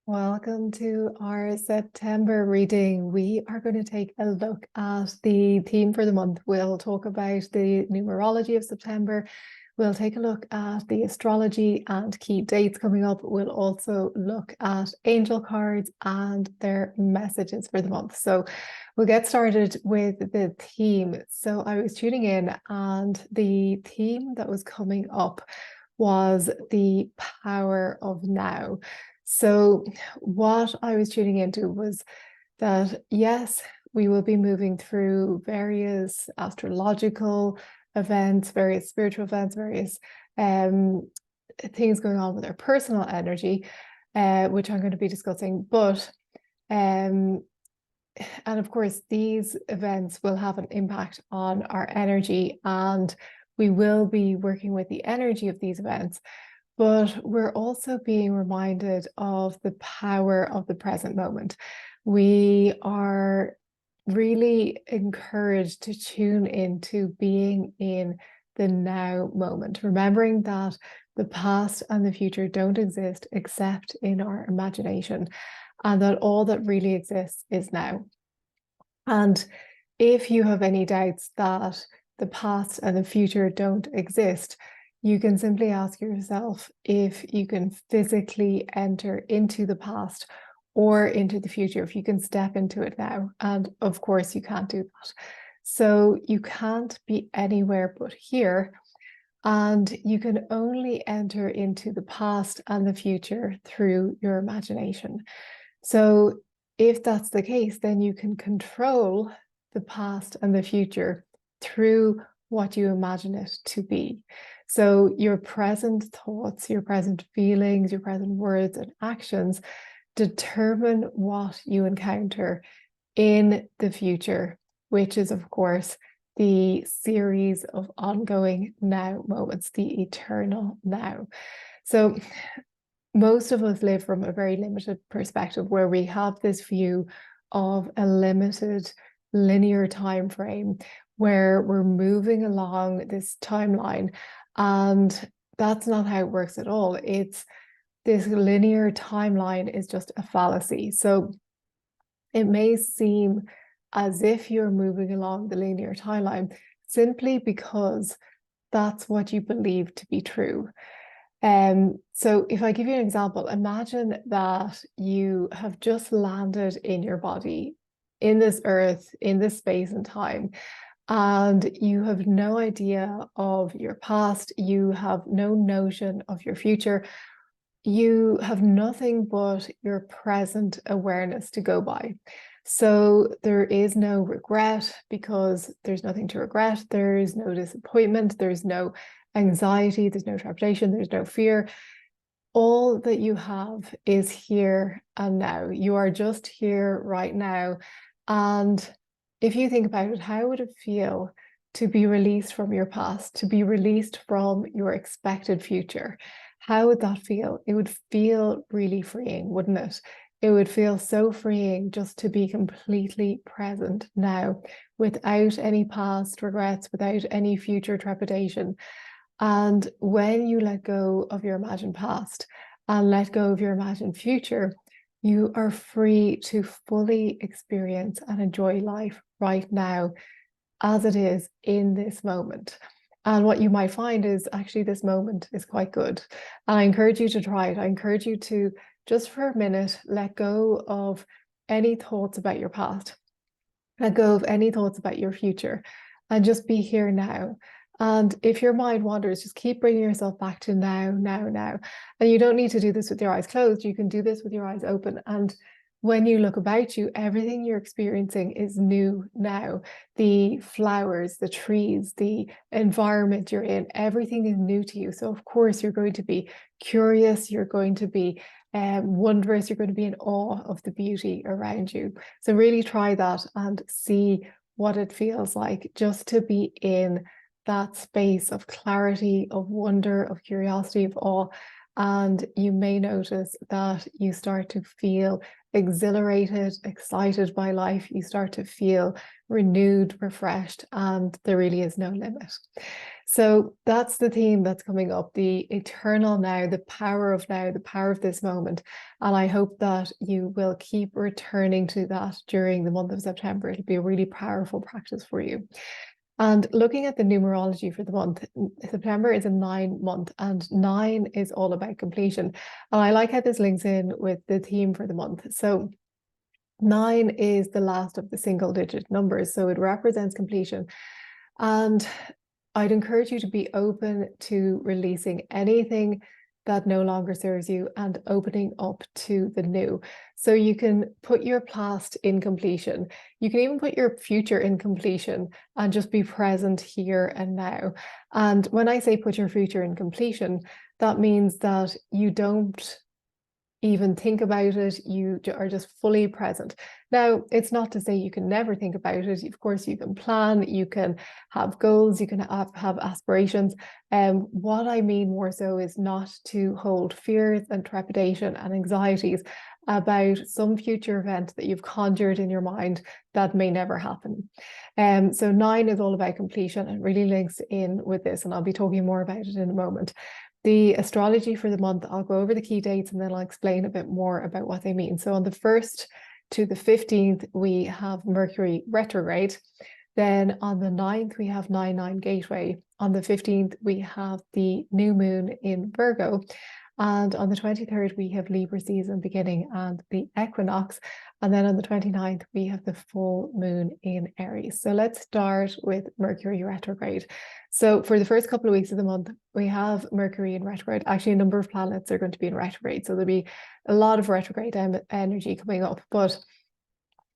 Welcome to our September reading. We are going to take a look at the theme for the month. We'll talk about the Numerology of September. We'll take a look at the astrology and key dates coming up. We'll also look at angel cards and their messages for the month. So we'll get started with the theme. So I was tuning in, and the theme that was coming up was the power of now. So what I was tuning into was that, yes, we will be moving through various astrological events, various spiritual events, various things going on with our personal energy, which I'm going to be discussing. But, and of course, these events will have an impact on our energy, and we will be working with the energy of these events. But we're also being reminded of the power of the present moment. We are really encouraged to tune into being in the now moment, remembering that the past and the future don't exist except in our imagination, and that all that really exists is now. And if you have any doubts that the past and the future don't exist, you can simply ask yourself if you can physically enter into the past or into the future, if you can step into it now. And of course, you can't do that. So you can't be anywhere but here. And you can only enter into the past and the future through your imagination. So if that's the case, then you can control the past and the future through what you imagine it to be. So your present thoughts, your present feelings, your present words and actions determine what you encounter in the future, which is, of course, the series of ongoing now moments, the eternal now. So most of us live from a very limited perspective, where we have this view of a limited linear time frame where we're moving along this timeline. And that's not how it works at all. It's this linear timeline is just a fallacy. So it may seem as if you're moving along the linear timeline simply because that's what you believe to be true. So if I give you an example, imagine that you have just landed in your body, in this earth, in this space and time, and you have no idea of your past, you have no notion of your future, you have nothing but your present awareness to go by. So there is no regret, because there's nothing to regret. There is no disappointment, there's no anxiety, there's no trepidation, there's no fear. All that you have is here and now. You are just here right now. And if you think about it, how would it feel to be released from your past, to be released from your expected future? How would that feel? It would feel really freeing, wouldn't it? It would feel so freeing just to be completely present now, without any past regrets, without any future trepidation. And when you let go of your imagined past and let go of your imagined future, you are free to fully experience and enjoy life right now as it is in this moment. And what you might find is actually this moment is quite good. And I encourage you to try it. I encourage you to, just for a minute, let go of any thoughts about your past, let go of any thoughts about your future, and just be here now. And if your mind wanders, just keep bringing yourself back to now, now, now. And you don't need to do this with your eyes closed. You can do this with your eyes open. And when you look about you, everything you're experiencing is new now. The flowers, the trees, the environment you're in, everything is new to you. So of course you're going to be curious, you're going to be wondrous, you're going to be in awe of the beauty around you. So really try that and see what it feels like just to be in that space of clarity, of wonder, of curiosity, of awe. And you may notice that you start to feel exhilarated, excited by life. You start to feel renewed, refreshed, and there really is no limit. So that's the theme that's coming up, the eternal now, the power of now, the power of this moment. And I hope that you will keep returning to that during the month of September. It'll be a really powerful practice for you. And looking at the numerology for the month, September is a 9-month, and 9 is all about completion. And I like how this links in with the theme for the month. So 9 is the last of the single digit numbers, so it represents completion. And I'd encourage you to be open to releasing anything that no longer serves you and opening up to the new. So you can put your past in completion. You can even put your future in completion and just be present here and now. And when I say put your future in completion, that means that you don't even think about it, you are just fully present. Now, it's not to say you can never think about it. Of course, you can plan, you can have goals, you can have aspirations. What I mean more so is not to hold fears and trepidation and anxieties about some future event that you've conjured in your mind that may never happen. So 9 is all about completion and really links in with this, and I'll be talking more about it in a moment. The astrology for the month, I'll go over the key dates and then I'll explain a bit more about what they mean. So on the 1st to the 15th, we have Mercury retrograde. Then on the 9th, we have 9-9 gateway. On the 15th, we have the new moon in Virgo. And on the 23rd, we have Libra season beginning and the equinox. And then on the 29th, we have the full moon in Aries. So let's start with Mercury retrograde. So for the first couple of weeks of the month, we have Mercury in retrograde. Actually, a number of planets are going to be in retrograde. So there'll be a lot of retrograde energy coming up. But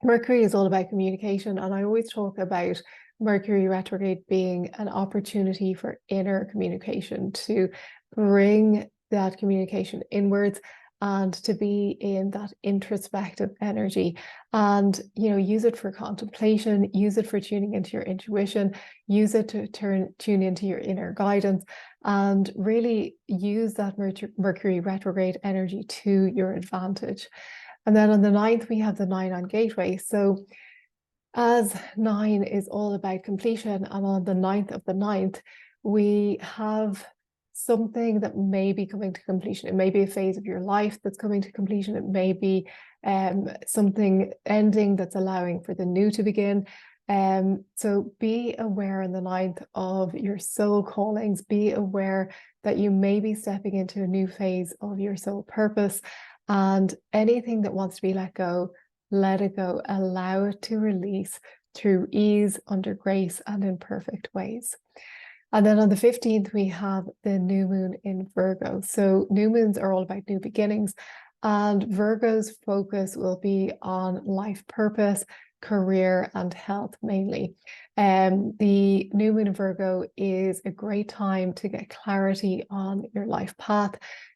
Mercury is all about communication. And I always talk about Mercury retrograde being an opportunity for inner communication, to bring that communication inwards and to be in that introspective energy, and use it for contemplation, use it for tuning into your intuition, use it to tune into your inner guidance, and really use that Mercury retrograde energy to your advantage. And then on the 9th, we have the 9-9 gateway. So as 9 is all about completion, and on the 9th of the 9th, we have something that may be coming to completion. It may be a phase of your life that's coming to completion. It may be something ending that's allowing for the new to begin. So be aware on the 9th of your soul callings. Be aware that you may be stepping into a new phase of your soul purpose, and anything that wants to be let go, let it go. Allow it to release through ease, under grace, and in perfect ways. And then on the 15th, we have the new moon in Virgo. So new moons are all about new beginnings, and Virgo's focus will be on life purpose, career, and health mainly. The new moon in Virgo is a great time to get clarity on your life path,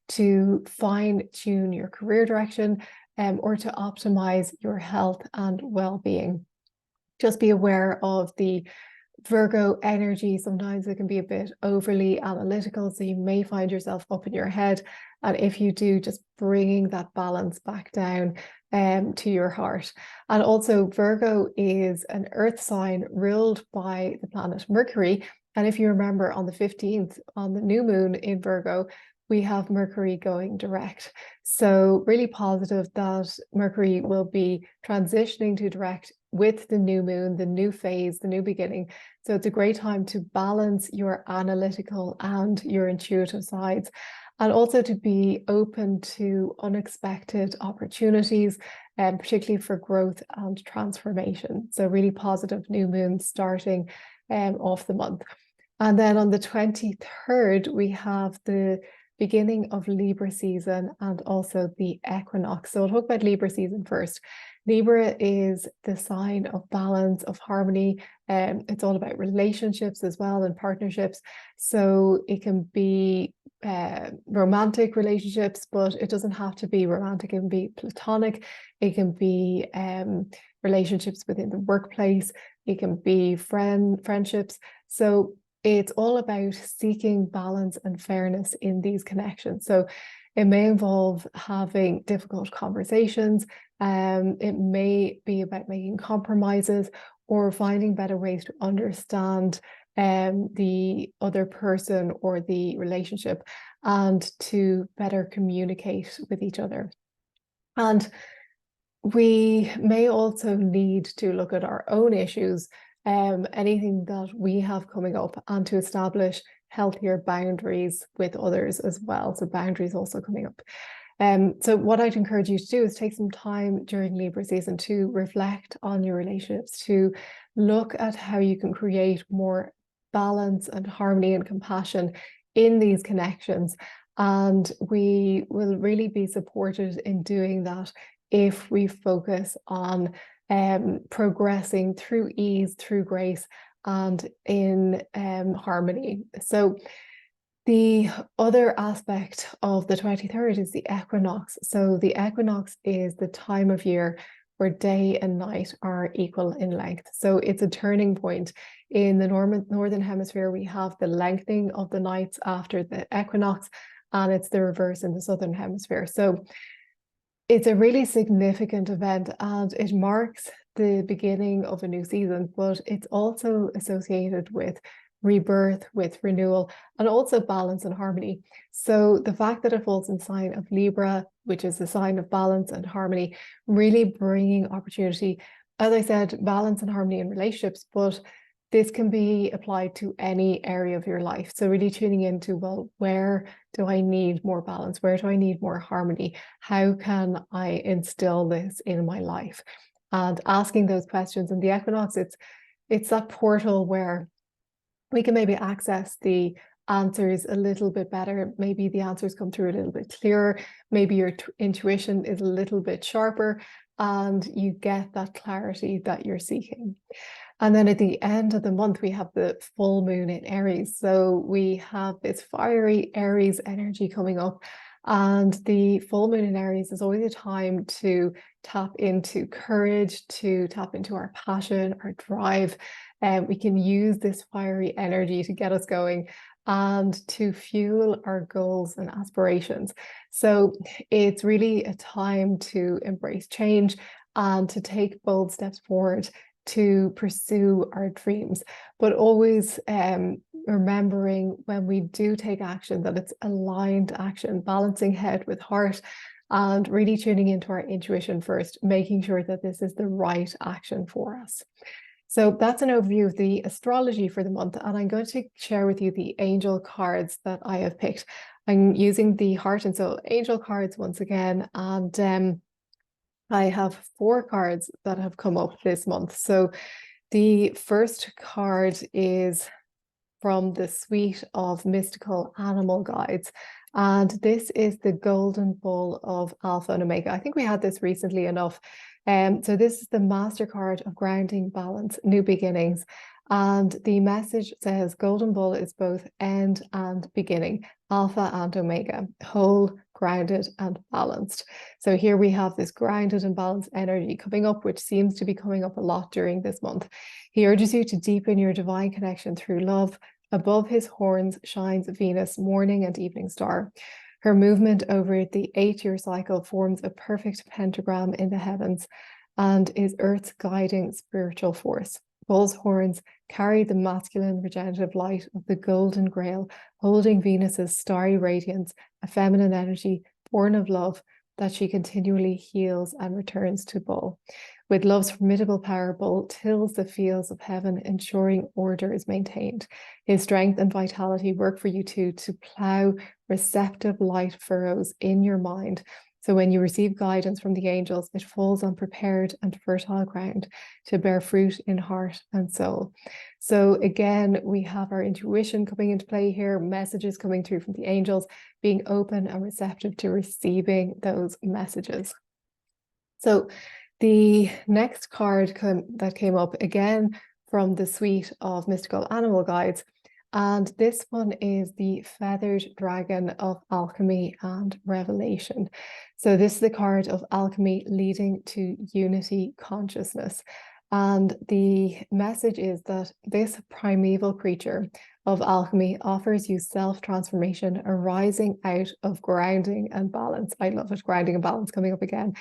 to fine-tune your career direction, or to optimize your health and well-being. Just be aware of the Virgo energy. Sometimes it can be a bit overly analytical, so you may find yourself up in your head. And if you do, just bringing that balance back down to your heart. And also, Virgo is an earth sign ruled by the planet Mercury. And if you remember, on the 15th, on the new moon in Virgo, we have Mercury going direct. So really positive that Mercury will be transitioning to direct with the new moon, the new phase, the new beginning. So it's a great time to balance your analytical and your intuitive sides, and also to be open to unexpected opportunities, and particularly for growth and transformation. So really positive new moon starting off the month. And then on the 23rd, we have the beginning of Libra season and also the equinox. So I'll talk about Libra season first. Libra is the sign of balance, of harmony. It's all about relationships as well, and partnerships. So it can be romantic relationships, but it doesn't have to be romantic. It can be platonic. It can be relationships within the workplace. It can be friendships. So it's all about seeking balance and fairness in these connections. So it may involve having difficult conversations. It may be about making compromises or finding better ways to understand the other person or the relationship, and to better communicate with each other. And we may also need to look at our own issues, anything that we have coming up, and to establish healthier boundaries with others as well. So boundaries also coming up. So what I'd encourage you to do is take some time during Libra season to reflect on your relationships, to look at how you can create more balance and harmony and compassion in these connections. And we will really be supported in doing that if we focus on progressing through ease, through grace, and in harmony. So the other aspect of the 23rd is the equinox. So the equinox is the time of year where day and night are equal in length. So it's a turning point. In the northern hemisphere, we have the lengthening of the nights after the equinox, and it's the reverse in the southern hemisphere. So it's a really significant event, and it marks the beginning of a new season, but it's also associated with rebirth, with renewal, and also balance and harmony. So the fact that it falls in sign of Libra, which is the sign of balance and harmony, really bringing opportunity, as I said, balance and harmony in relationships, but this can be applied to any area of your life. So really tuning into, well, where do I need more balance? Where do I need more harmony? How can I instill this in my life? And asking those questions. And the equinox, it's that portal where we can maybe access the answers a little bit better. Maybe the answers come through a little bit clearer. Maybe your intuition is a little bit sharper, and you get that clarity that you're seeking. And then at the end of the month, we have the full moon in Aries. So we have this fiery Aries energy coming up. And the full moon in Aries is always a time to tap into courage, to tap into our passion, our drive. We can use this fiery energy to get us going and to fuel our goals and aspirations. So it's really a time to embrace change and to take bold steps forward to pursue our dreams, but always remembering when we do take action that it's aligned action, balancing head with heart, and really tuning into our intuition first, making sure that this is the right action for us. So that's an overview of the astrology for the month, and I'm going to share with you the angel cards that I have picked. I'm using the Heart and Soul angel cards once again, and I have 4 cards that have come up this month. So the first card is from the suite of mystical animal guides, and this is the Golden Bull of Alpha and Omega. I think we had this recently enough. So this is the master card of grounding, balance, new beginnings. And the message says Golden Bull is both end and beginning, Alpha and Omega, whole, grounded and balanced. So here we have this grounded and balanced energy coming up, which seems to be coming up a lot during this month. He urges you to deepen your divine connection through love. Above his horns shines Venus, morning and evening star. Her movement over the 8-year cycle forms a perfect pentagram in the heavens and is Earth's guiding spiritual force. Bull's horns carry the masculine regenerative light of the golden grail, holding Venus's starry radiance, a feminine energy born of love that she continually heals and returns to Bull. With love's formidable power, Bull tills the fields of heaven, ensuring order is maintained. His strength and vitality work for you too, to plow receptive light furrows in your mind. So when you receive guidance from the angels, it falls on prepared and fertile ground to bear fruit in heart and soul. So again, we have our intuition coming into play here, messages coming through from the angels, being open and receptive to receiving those messages. So the next card that came up again from the suite of mystical animal guides, and this one is the Feathered Dragon of Alchemy and Revelation. So this is the card of alchemy leading to unity consciousness. And the message is that this primeval creature of alchemy offers you self-transformation arising out of grounding and balance. I love it, grounding and balance coming up again.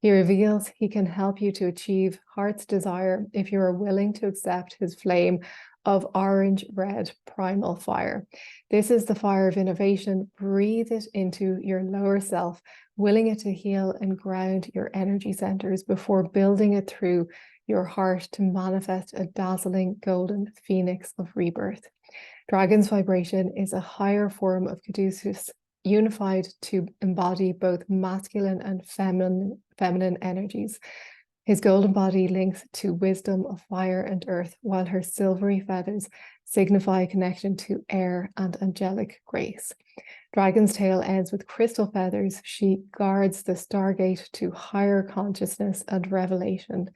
He reveals he can help you to achieve heart's desire if you are willing to accept his flame of orange-red primal fire. This is the fire of innovation. Breathe it into your lower self, willing it to heal and ground your energy centers before building it through your heart to manifest a dazzling golden phoenix of rebirth. Dragon's vibration is a higher form of Caduceus, unified to embody both masculine and feminine energies. His golden body links to wisdom of fire and earth, while her silvery feathers signify connection to air and angelic grace. Dragon's tail ends with crystal feathers. She guards the stargate to higher consciousness and revelation.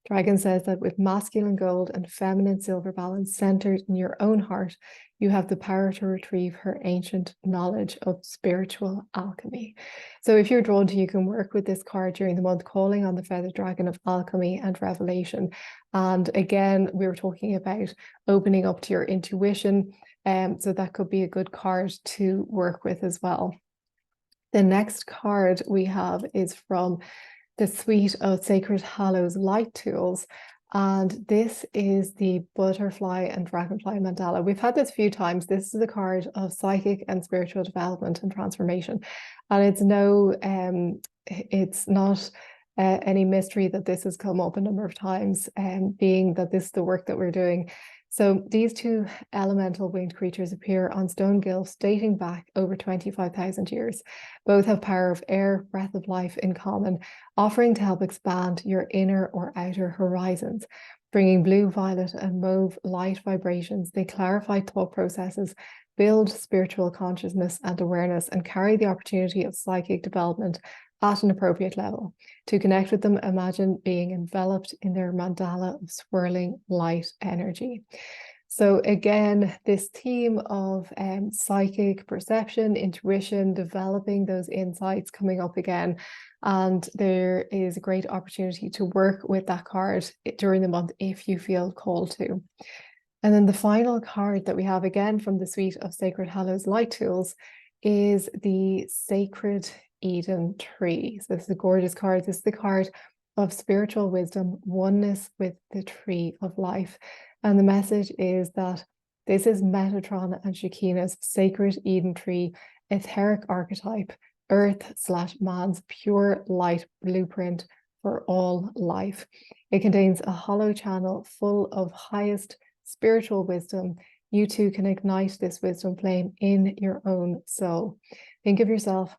Dragon says that with masculine gold and feminine silver balance centered in your own heart, you have the power to retrieve her ancient knowledge of spiritual alchemy. So if you're drawn to, you can work with this card during the month, calling on the feathered dragon of alchemy and revelation. And again, we were talking about opening up to your intuition. So that could be a good card to work with as well. The next card we have is from the suite of Sacred Hallows light tools. And this is the butterfly and dragonfly mandala. We've had this a few times. This is a card of psychic and spiritual development and transformation. And it's not any mystery that this has come up a number of times, being that this is the work that we're doing. So these two elemental winged creatures appear on stone glyphs dating back over 25,000 years. Both have power of air, breath of life in common, offering to help expand your inner or outer horizons. Bringing blue, violet, and mauve light vibrations, they clarify thought processes, build spiritual consciousness and awareness, and carry the opportunity of psychic development at an appropriate level. To connect with them, imagine being enveloped in their mandala of swirling light energy. So again, this theme of psychic perception, intuition, developing those insights coming up again. And there is a great opportunity to work with that card during the month if you feel called to. And then the final card that we have, again from the suite of Sacred Hallows light tools, is the Sacred Eden Tree. So this is a gorgeous card. This is the card of spiritual wisdom, oneness with the tree of life. And the message is that this is Metatron and Shekinah's Sacred Eden Tree, etheric archetype, earth/man's pure light blueprint for all life. It contains a hollow channel full of highest spiritual wisdom. You too can ignite this wisdom flame in your own soul. Think of yourself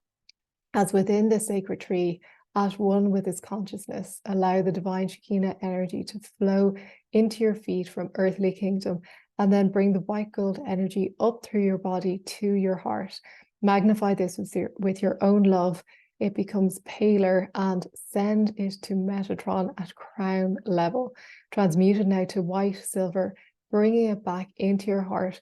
as within the sacred tree, at one with its consciousness. Allow the divine Shekinah energy to flow into your feet from earthly kingdom, and then bring the white gold energy up through your body to your heart. Magnify this with your own love. It becomes paler, and send it to Metatron at crown level. Transmute it now to white silver, bringing it back into your heart,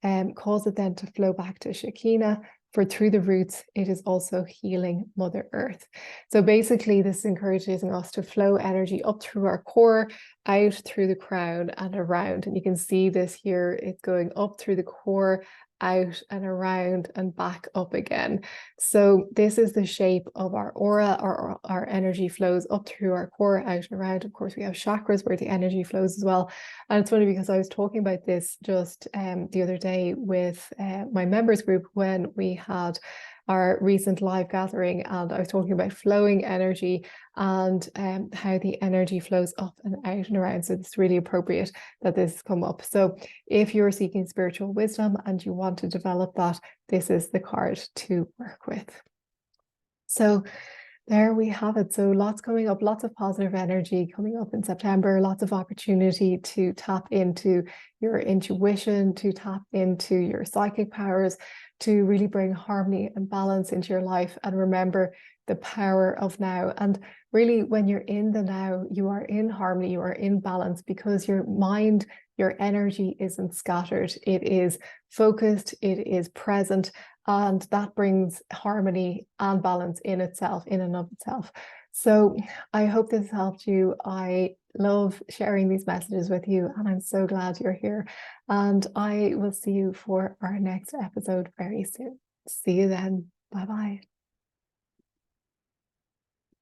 and cause it then to flow back to Shekinah. For through the roots, it is also healing Mother Earth. So basically, this encourages us to flow energy up through our core, out through the crown and around. And you can see this here, it's going up through the core, out and around and back up again. So this is the shape of our aura. Our energy flows up through our core, out and around. Of course, we have chakras where the energy flows as well. And it's funny because I was talking about this just the other day with my members group when we had our recent live gathering, and I was talking about flowing energy and how the energy flows up and out and around. So it's really appropriate that this has come up. So if you're seeking spiritual wisdom and you want to develop that, this is the card to work with. So there we have it. So lots coming up, lots of positive energy coming up in September, lots of opportunity to tap into your intuition, to tap into your psychic powers, to really bring harmony and balance into your life. And remember the power of now. And really, when you're in the now, you are in harmony, you are in balance, because your mind, your energy isn't scattered. It is focused, it is present, and that brings harmony and balance in itself, in and of itself. So I hope this helped you. I love sharing these messages with you, and I'm so glad you're here. And I will see you for our next episode very soon. See you then. Bye-bye.